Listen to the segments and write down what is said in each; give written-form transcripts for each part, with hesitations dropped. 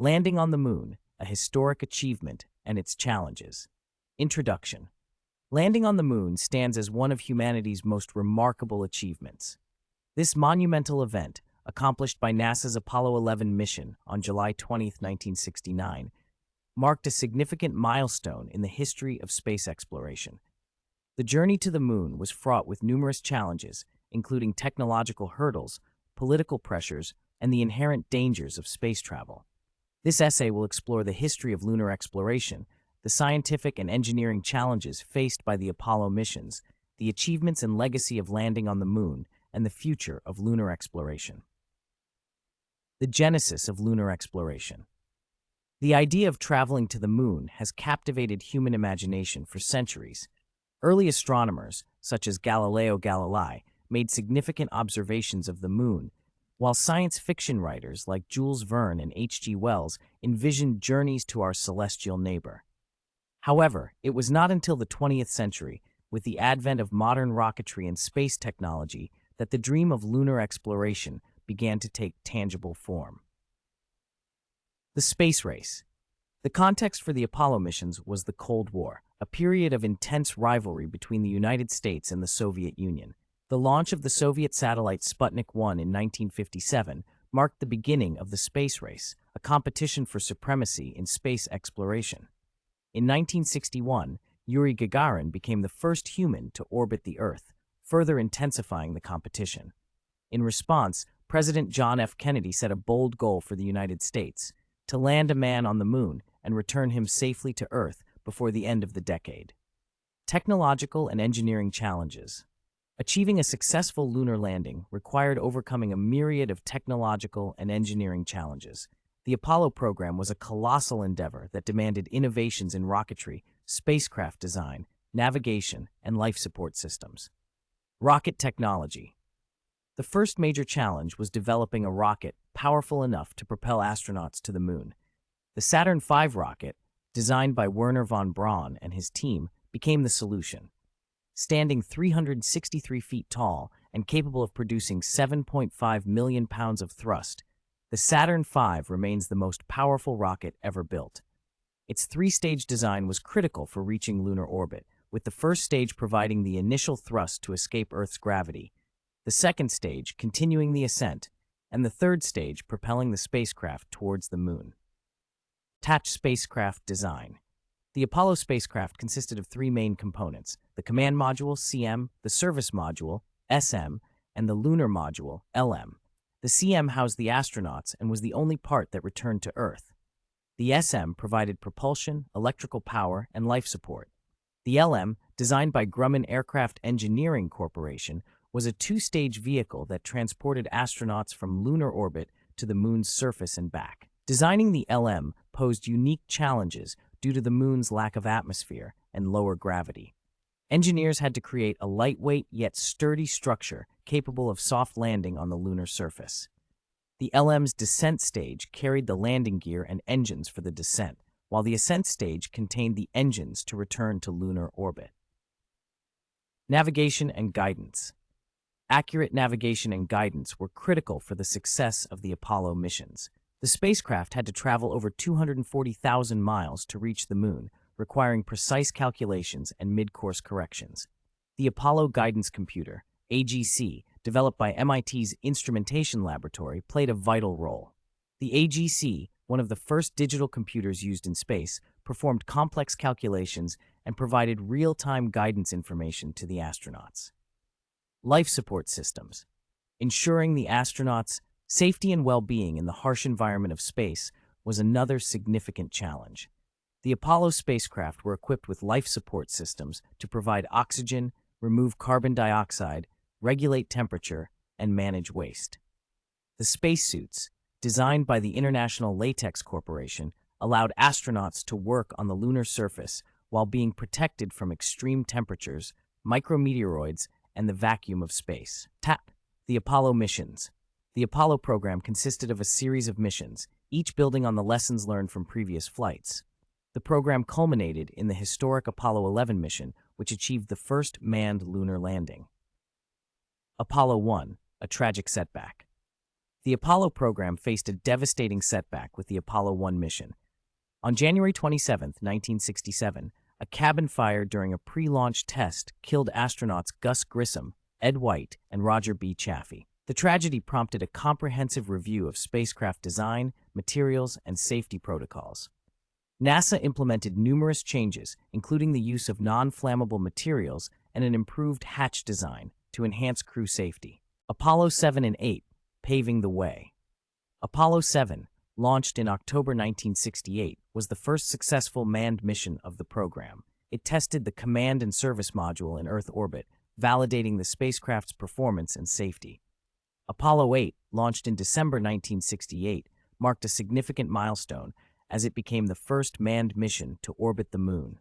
Landing on the Moon, a historic achievement and its challenges. Introduction. Landing on the Moon stands as one of humanity's most remarkable achievements. This monumental event, accomplished by NASA's Apollo 11 mission on July 20, 1969, marked a significant milestone in the history of space exploration. The journey to the Moon was fraught with numerous challenges, including technological hurdles, political pressures, and the inherent dangers of space travel. This essay will explore the history of lunar exploration, the scientific and engineering challenges faced by the Apollo missions, the achievements and legacy of landing on the Moon, and the future of lunar exploration. The genesis of lunar exploration. The idea of traveling to the Moon has captivated human imagination for centuries. Early astronomers, such as Galileo Galilei, made significant observations of the Moon, while science fiction writers like Jules Verne and H.G. Wells envisioned journeys to our celestial neighbor. However, it was not until the 20th century, with the advent of modern rocketry and space technology, that the dream of lunar exploration began to take tangible form. The space race. The context for the Apollo missions was the Cold War, a period of intense rivalry between the United States and the Soviet Union. The launch of the Soviet satellite Sputnik 1 in 1957 marked the beginning of the space race, a competition for supremacy in space exploration. In 1961, Yuri Gagarin became the first human to orbit the Earth, further intensifying the competition. In response, President John F. Kennedy set a bold goal for the United States: to land a man on the Moon and return him safely to Earth before the end of the decade. Technological and engineering challenges. Achieving a successful lunar landing required overcoming a myriad of technological and engineering challenges. The Apollo program was a colossal endeavor that demanded innovations in rocketry, spacecraft design, navigation, and life support systems. Rocket technology. The first major challenge was developing a rocket powerful enough to propel astronauts to the Moon. The Saturn V rocket, designed by Wernher von Braun and his team, became the solution. Standing 363 feet tall and capable of producing 7.5 million pounds of thrust, the Saturn V remains the most powerful rocket ever built. Its three-stage design was critical for reaching lunar orbit, with the first stage providing the initial thrust to escape Earth's gravity, the second stage continuing the ascent, and the third stage propelling the spacecraft towards the Moon. Attached spacecraft design. The Apollo spacecraft consisted of three main components: the Command Module, CM, the Service Module, SM, and the Lunar Module, LM. The CM housed the astronauts and was the only part that returned to Earth. The SM provided propulsion, electrical power, and life support. The LM, designed by Grumman Aircraft Engineering Corporation, was a two-stage vehicle that transported astronauts from lunar orbit to the Moon's surface and back. Designing the LM posed unique challenges due to the Moon's lack of atmosphere and lower gravity. Engineers had to create a lightweight yet sturdy structure capable of soft landing on the lunar surface. The LM's descent stage carried the landing gear and engines for the descent, while the ascent stage contained the engines to return to lunar orbit. Navigation and guidance. Accurate navigation and guidance were critical for the success of the Apollo missions. The spacecraft had to travel over 240,000 miles to reach the Moon, requiring precise calculations and mid-course corrections. The Apollo Guidance Computer, AGC, developed by MIT's Instrumentation Laboratory, played a vital role. The AGC, one of the first digital computers used in space, performed complex calculations and provided real-time guidance information to the astronauts. Life support systems. Ensuring the astronauts' safety and well-being in the harsh environment of space was another significant challenge. The Apollo spacecraft were equipped with life support systems to provide oxygen, remove carbon dioxide, regulate temperature, and manage waste. The spacesuits, designed by the International Latex Corporation, allowed astronauts to work on the lunar surface while being protected from extreme temperatures, micrometeoroids, and the vacuum of space. The Apollo missions. The Apollo program consisted of a series of missions, each building on the lessons learned from previous flights. The program culminated in the historic Apollo 11 mission, which achieved the first manned lunar landing. Apollo 1, a tragic setback. The Apollo program faced a devastating setback with the Apollo 1 mission. On January 27, 1967, a cabin fire during a pre-launch test killed astronauts Gus Grissom, Ed White, and Roger B. Chaffee. The tragedy prompted a comprehensive review of spacecraft design, materials, and safety protocols. NASA implemented numerous changes, including the use of non-flammable materials and an improved hatch design to enhance crew safety. Apollo 7 and 8, paving the way. Apollo 7, launched in October 1968, was the first successful manned mission of the program. It tested the command and service module in Earth orbit, validating the spacecraft's performance and safety. Apollo 8, launched in December 1968, marked a significant milestone as it became the first manned mission to orbit the Moon.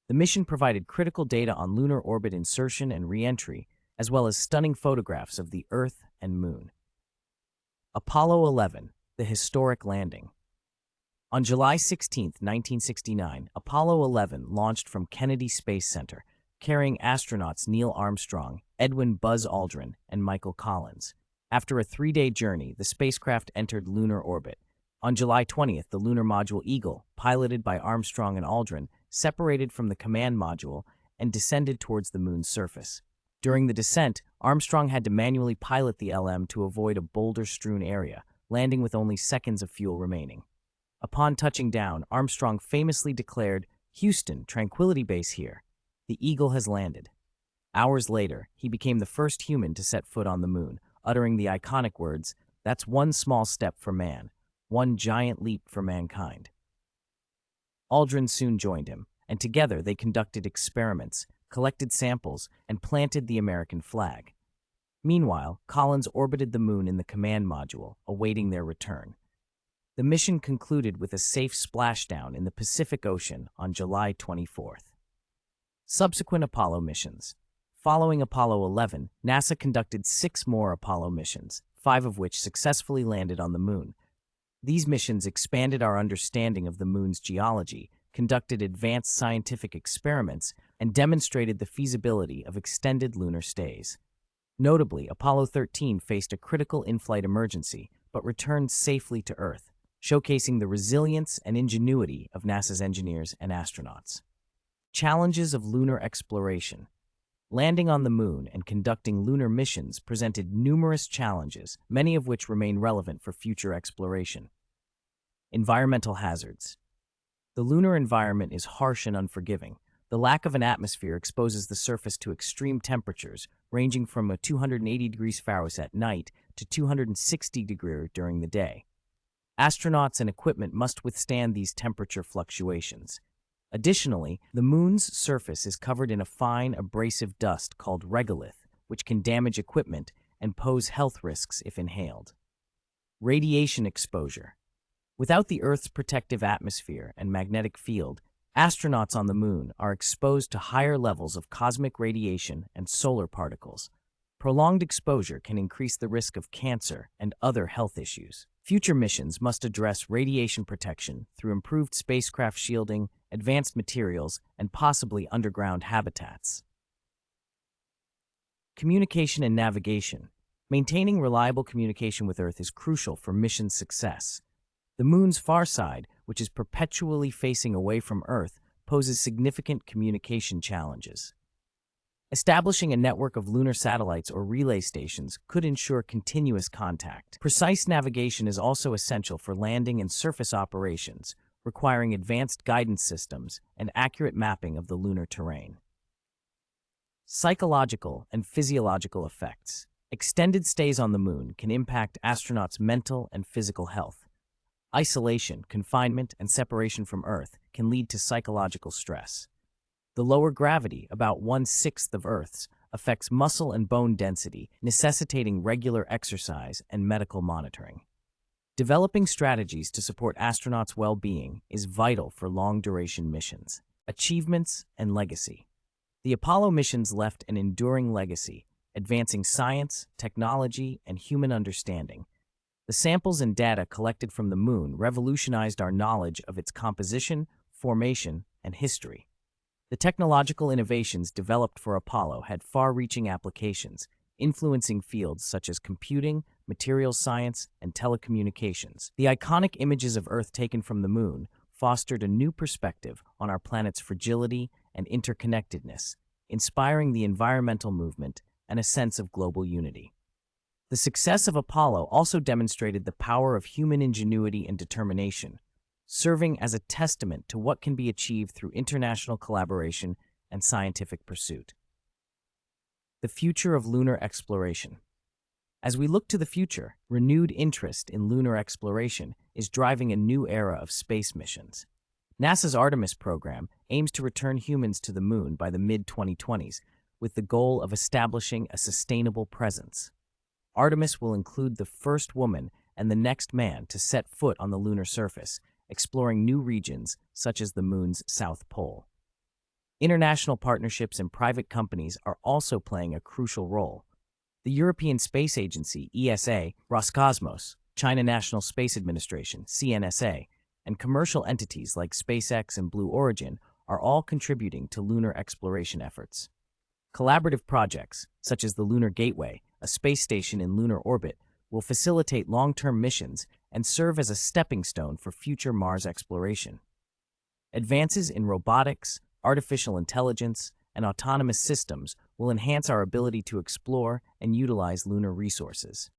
The mission provided critical data on lunar orbit insertion and re-entry, as well as stunning photographs of the Earth and Moon. Apollo 11, the historic landing. On July 16, 1969, Apollo 11 launched from Kennedy Space Center, carrying astronauts Neil Armstrong, Edwin Buzz Aldrin, and Michael Collins. After a 3-day journey, the spacecraft entered lunar orbit. On July 20th, the lunar module Eagle, piloted by Armstrong and Aldrin, separated from the command module and descended towards the Moon's surface. During the descent, Armstrong had to manually pilot the LM to avoid a boulder-strewn area, landing with only seconds of fuel remaining. Upon touching down, Armstrong famously declared, "Houston, Tranquility Base here. The Eagle has landed." Hours later, he became the first human to set foot on the Moon, uttering the iconic words, "That's one small step for man, one giant leap for mankind." Aldrin soon joined him, and together they conducted experiments, collected samples, and planted the American flag. Meanwhile, Collins orbited the Moon in the command module, awaiting their return. The mission concluded with a safe splashdown in the Pacific Ocean on July 24th. Subsequent Apollo missions. Following Apollo 11, NASA conducted 6 more Apollo missions, 5 of which successfully landed on the Moon. These missions expanded our understanding of the Moon's geology, conducted advanced scientific experiments, and demonstrated the feasibility of extended lunar stays. Notably, Apollo 13 faced a critical in-flight emergency, but returned safely to Earth, showcasing the resilience and ingenuity of NASA's engineers and astronauts. Challenges of lunar exploration. Landing on the Moon and conducting lunar missions presented numerous challenges, many of which remain relevant for future exploration. Environmental hazards. The lunar environment is harsh and unforgiving. The lack of an atmosphere exposes the surface to extreme temperatures, ranging from 280 degrees Fahrenheit at night to 260 degrees during the day. Astronauts and equipment must withstand these temperature fluctuations. Additionally, the Moon's surface is covered in a fine, abrasive dust called regolith, which can damage equipment and pose health risks if inhaled. Radiation exposure. Without the Earth's protective atmosphere and magnetic field, astronauts on the Moon are exposed to higher levels of cosmic radiation and solar particles. Prolonged exposure can increase the risk of cancer and other health issues. Future missions must address radiation protection through improved spacecraft shielding, advanced materials, and possibly underground habitats. Communication and navigation. Maintaining reliable communication with Earth is crucial for mission success. The Moon's far side, which is perpetually facing away from Earth, poses significant communication challenges. Establishing a network of lunar satellites or relay stations could ensure continuous contact. Precise navigation is also essential for landing and surface operations, requiring advanced guidance systems and accurate mapping of the lunar terrain. Psychological and physiological effects. Extended stays on the Moon can impact astronauts' mental and physical health. Isolation, confinement, and separation from Earth can lead to psychological stress. The lower gravity, about 1/6 of Earth's, affects muscle and bone density, necessitating regular exercise and medical monitoring. Developing strategies to support astronauts' well-being is vital for long-duration missions. Achievements and legacy. The Apollo missions left an enduring legacy, advancing science, technology, and human understanding. The samples and data collected from the Moon revolutionized our knowledge of its composition, formation, and history. The technological innovations developed for Apollo had far-reaching applications, influencing fields such as computing, materials science, and telecommunications. The iconic images of Earth taken from the moon fostered a new perspective on our planet's fragility and interconnectedness, inspiring the environmental movement and a sense of global unity. The success of Apollo also demonstrated the power of human ingenuity and determination, serving as a testament to what can be achieved through international collaboration and scientific pursuit. The future of lunar exploration. As we look to the future, renewed interest in lunar exploration is driving a new era of space missions. NASA's Artemis program aims to return humans to the moon by the mid-2020s, with the goal of establishing a sustainable presence. Artemis will include the first woman and the next man to set foot on the lunar surface, exploring new regions such as the moon's south pole. International partnerships and private companies are also playing a crucial role. The European Space Agency, ESA, Roscosmos, China National Space Administration, CNSA, and commercial entities like SpaceX and Blue Origin are all contributing to lunar exploration efforts. Collaborative projects, such as the Lunar Gateway, a space station in lunar orbit, will facilitate long-term missions and serve as a stepping stone for future Mars exploration. Advances in robotics, artificial intelligence, and autonomous systems will enhance our ability to explore and utilize lunar resources.